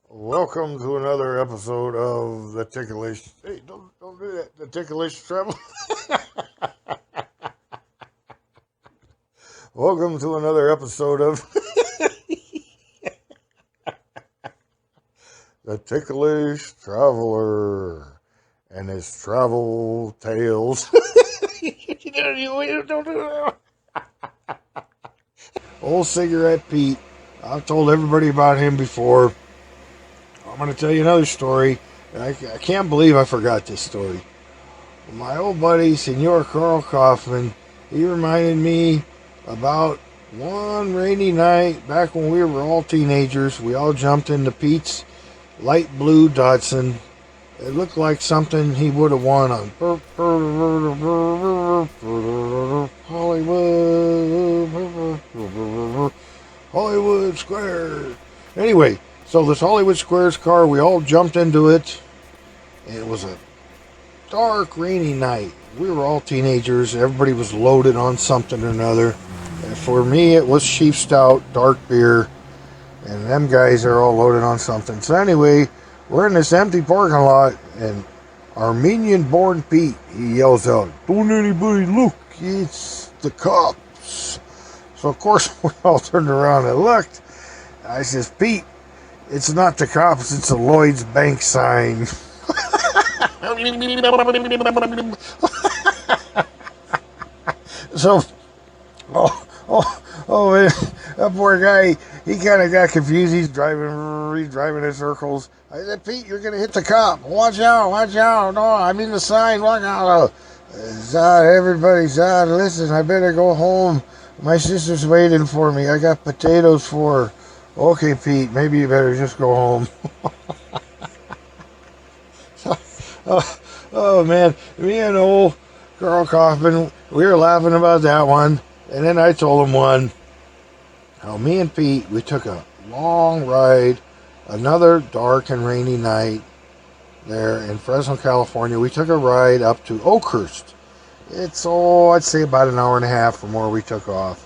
Welcome to another episode of the Ticklish. Hey, don't do that. The Ticklish Traveler. Welcome to another episode of the Ticklish Traveler and his travel tales. Don't do that. Old Cigarette Pete. I've told everybody about him before. I'm going to tell you another story. I can't believe I forgot this story. My old buddy, Senor Carl Kaufman, he reminded me about one rainy night back when we were all teenagers. We all jumped into Pete's light blue Datsun. It looked like something he would have won on Hollywood Square. Anyway, so this Hollywood Squares car, we all jumped into it. And it was a dark, rainy night. We were all teenagers. Everybody was loaded on something or another. And for me, it was Chief Stout, dark beer. And them guys are all loaded on something. So anyway, we're in this empty parking lot. And Armenian-born Pete, he yells out, "Don't anybody look, it's the cops." So of course, we all turned around and looked. I says, "Pete, it's not the cops, it's a Lloyd's Bank sign." So, man, that poor guy, he kind of got confused. He's driving in circles. I said, "Pete, you're going to hit the cop. Watch out. No, I mean the sign. Watch out." Zod, everybody, Zod, listen, I better go home. My sister's waiting for me. I got potatoes for her. "Okay, Pete, maybe you better just go home." Oh, man, me and old Carl Kaufman, we were laughing about that one. And then I told him one, how me and Pete, we took a long ride, another dark and rainy night there in Fresno, California. We took a ride up to Oakhurst. It's, I'd say about an hour and a half from where we took off.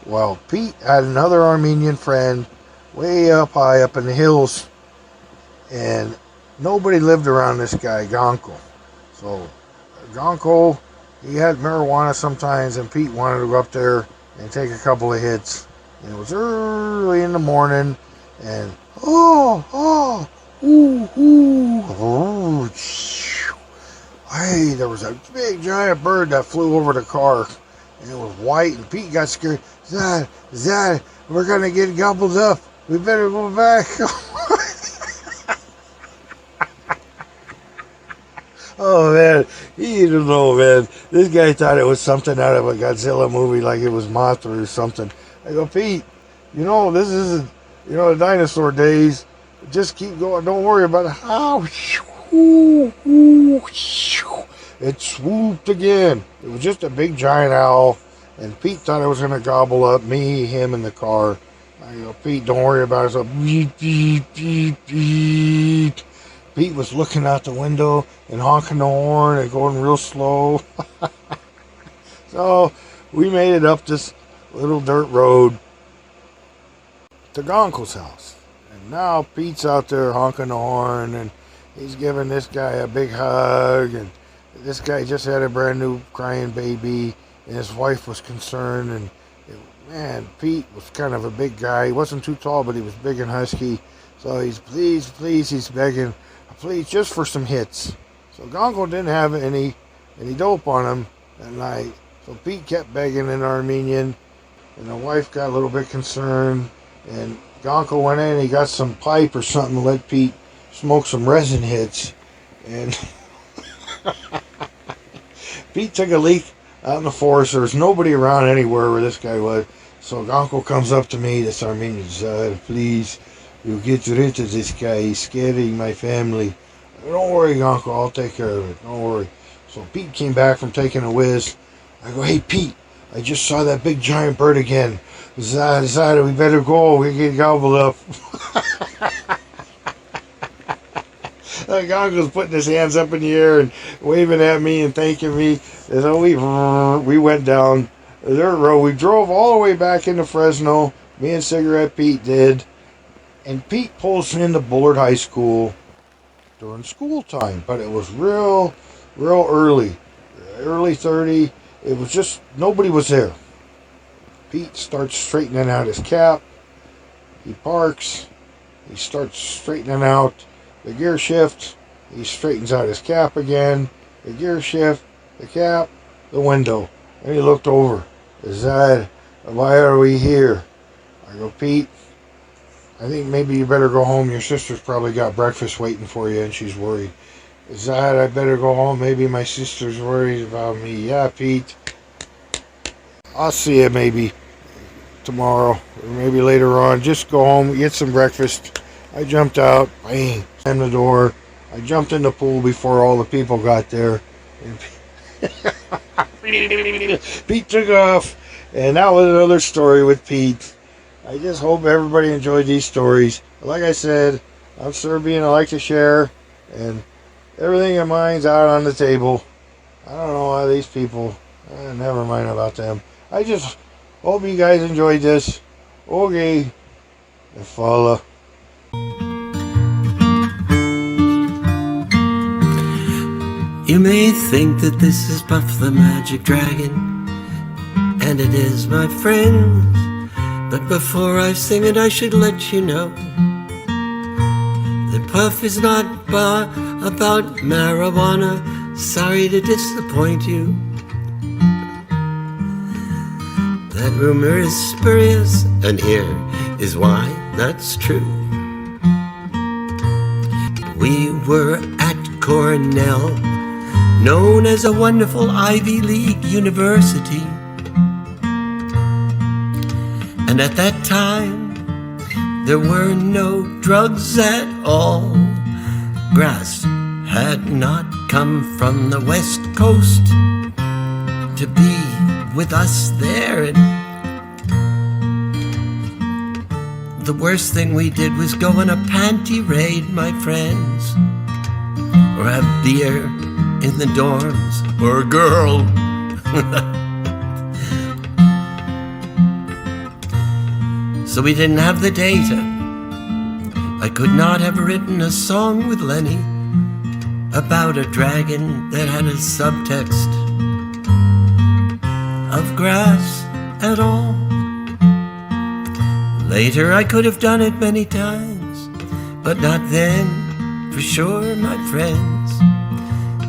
Well, Pete had another Armenian friend way up high up in the hills, and nobody lived around this guy, Gonko. So, Gonko, he had marijuana sometimes, and Pete wanted to go up there and take a couple of hits. And it was early in the morning, and hey, there was a big giant bird that flew over the car, and it was white, and Pete got scared. Zad, we're going to get gobbled up. We better go back. Oh, man. He didn't know, man. This guy thought it was something out of a Godzilla movie, like it was Mothra or something. I go, "Pete, this isn't, the dinosaur days. Just keep going. Don't worry about it." It swooped again. It was just a big giant owl. And Pete thought it was going to gobble up me, him, and the car. I go, "Pete, don't worry about it." So, beep, beep, beep, beep. Pete was looking out the window and honking the horn and going real slow. So, we made it up this little dirt road to Gonko's house. And now Pete's out there honking the horn, and he's giving this guy a big hug. And this guy just had a brand new crying baby, and his wife was concerned. And man, Pete was kind of a big guy. He wasn't too tall, but he was big and husky. So he's he's begging, "Please, just for some hits." So Gonko didn't have any dope on him that night. So Pete kept begging in Armenian, and the wife got a little bit concerned. And Gonko went in, he got some pipe or something to let Pete smoke some resin hits. And Pete took a leak out in the forest. There was nobody around anywhere where this guy was. So Gonko comes up to me, this Armenian, "Please, you get rid of this guy. He's scaring my family." "Don't worry, Gonko. I'll take care of it. Don't worry." So Pete came back from taking a whiz. I go, "Hey, Pete, I just saw that big giant bird again. Zad, we better go. We get gobbled up." Gonko's putting his hands up in the air and waving at me and thanking me. And so we went down the dirt road. We drove all the way back into Fresno. Me and Cigarette Pete did. And Pete pulls into Bullard High School during school time, but it was real early 30. It was just, nobody was there. Pete starts straightening out his cap. He parks. He starts straightening out the gear shift. He straightens out his cap again. The gear shift, the cap, the window. And he looked over. Why are we here? I go, Pete, I think maybe you better go home. Your sister's probably got breakfast waiting for you and she's worried. I better go home. Maybe my sister's worried about me. Yeah, Pete. I'll see you maybe tomorrow or maybe later on. Just go home, get some breakfast. I jumped out. Bang. Slammed the door. I jumped in the pool before all the people got there. And Pete took off. And that was another story with Pete. I just hope everybody enjoyed these stories. Like I said, I'm Serbian. I like to share. And everything in mine's out on the table. I don't know why these people. Never mind about them. I just hope you guys enjoyed this. Okay. Fala. You may think that this is Puff the Magic Dragon, and it is, my friends. But before I sing it, I should let you know that Puff is not about marijuana. Sorry to disappoint you. That rumor is spurious, and here is why that's true. We were at Cornell, known as a wonderful Ivy League university. And at that time, there were no drugs at all. Grass had not come from the West Coast to be with us there. And the worst thing we did was go on a panty raid, my friends, or have beer in the dorms, or a girl. So we didn't have the data. I could not have written a song with Lenny about a dragon that had a subtext of grass at all. Later I could have done it many times, but not then, for sure, my friends.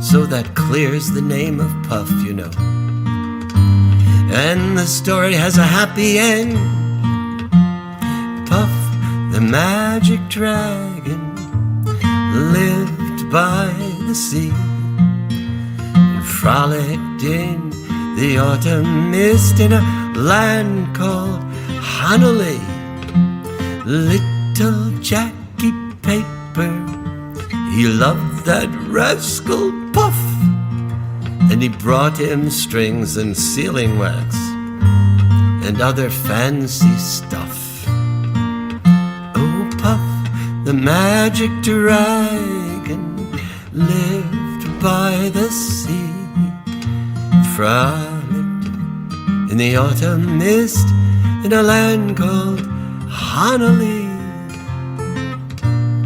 So that clears the name of Puff, you know. And the story has a happy end. Puff, the magic dragon, lived by the sea and frolicked in the autumn mist in a land called Honolulu. Little Jackie Paper, he loved that rascal Puff, and he brought him strings and sealing wax and other fancy stuff. Oh, Puff, the magic dragon, lived by the sea, frolicked in the autumn mist in a land called Honolulu.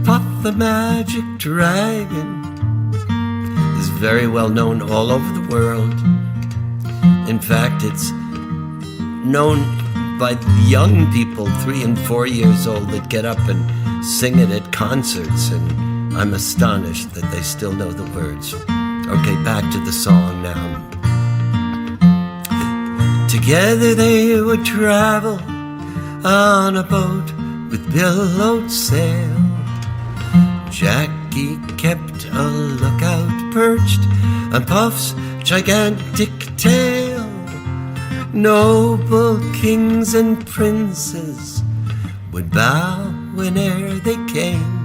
Puff the magic dragon is very well known all over the world. In fact, it's known by young people 3 and 4 years old that get up and sing it at concerts, and I'm astonished that they still know the words. Okay, back to the song now. Together they would travel on a boat with billowed sail. Jackie kept a lookout perched on Puff's gigantic tail. Noble kings and princes would bow whene'er they came.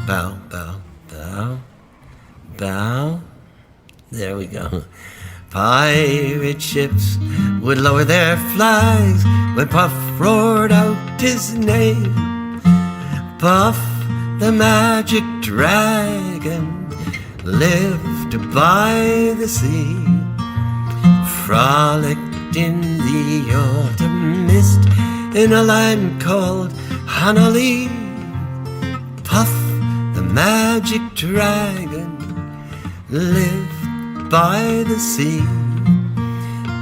Bow, bow, bow, bow. There we go. Pirate ships would lower their flags when Puff roared out his name. Puff, the magic dragon, lived by the sea, frolicked in the autumn mist in a land called Hanali, Puff, the magic dragon, lived by the sea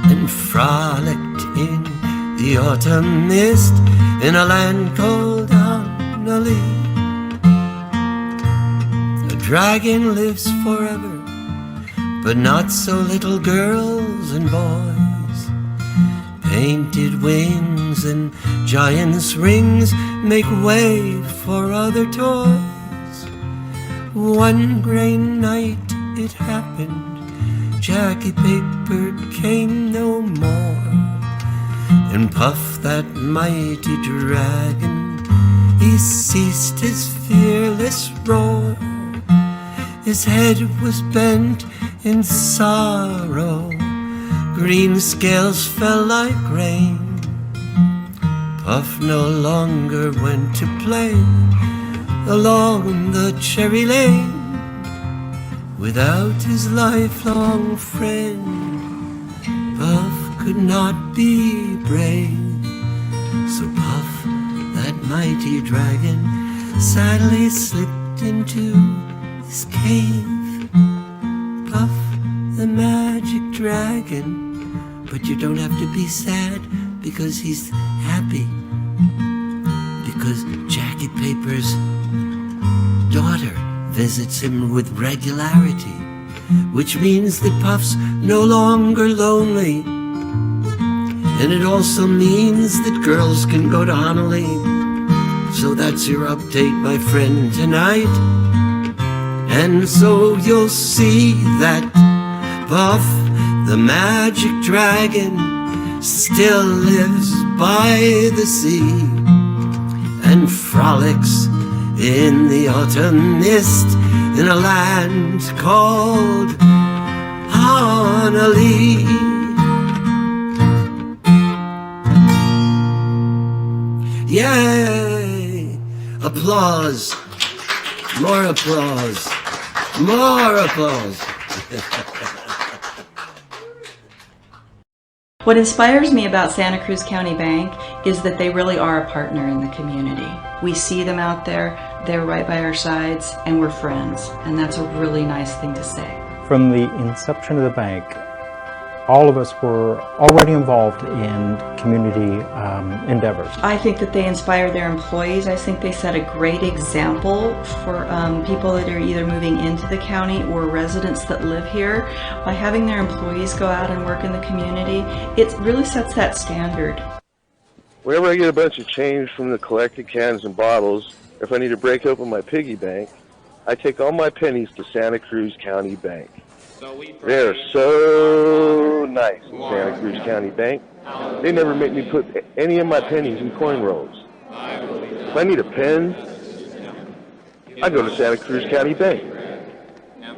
and frolicked in the autumn mist in a land called Hanali. The dragon lives forever, but not so little girls and boys. Painted wings and giant's rings make way for other toys. One gray night it happened, Jackie Paper came no more, and Puff, that mighty dragon, he ceased his fearless roar. His head was bent in sorrow, green scales fell like rain. Puff no longer went to play along the cherry lane without his lifelong friend. Puff could not be brave, so Puff, that mighty dragon, sadly slipped into his cave. Puff, the magic dragon, but you don't have to be sad because he's happy, because Jackie Paper's daughter visits him with regularity, which means that Puff's no longer lonely, and it also means that girls can go to Honolulu. So that's your update, my friend, tonight. And so you'll see that Puff, the magic dragon, still lives by the sea and frolics in the autumn mist in a land called Honolulu. Yay! Applause. More applause. More applause. What inspires me about Santa Cruz County Bank is that they really are a partner in the community. We see them out there, they're right by our sides, and we're friends. And that's a really nice thing to say. From the inception of the bank, all of us were already involved in community endeavors. I think that they inspire their employees. I think they set a great example for people that are either moving into the county or residents that live here. By having their employees go out and work in the community, it really sets that standard. Whenever I get a bunch of change from the collected cans and bottles, if I need to break open my piggy bank, I take all my pennies to Santa Cruz County Bank. They're so nice in Santa Cruz County Bank. They never make me put any of my pennies in coin rolls. If I need a pen, I go to Santa Cruz County Bank.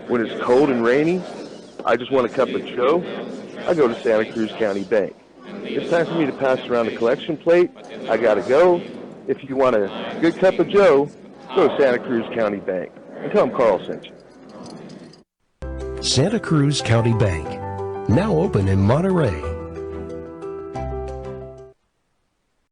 When it's cold and rainy, I just want a cup of Joe, I go to Santa Cruz County Bank. It's time for me to pass around a collection plate. I gotta go. If you want a good cup of Joe, go to Santa Cruz County Bank. And tell them Carl sent you. Santa Cruz County Bank, now open in Monterey.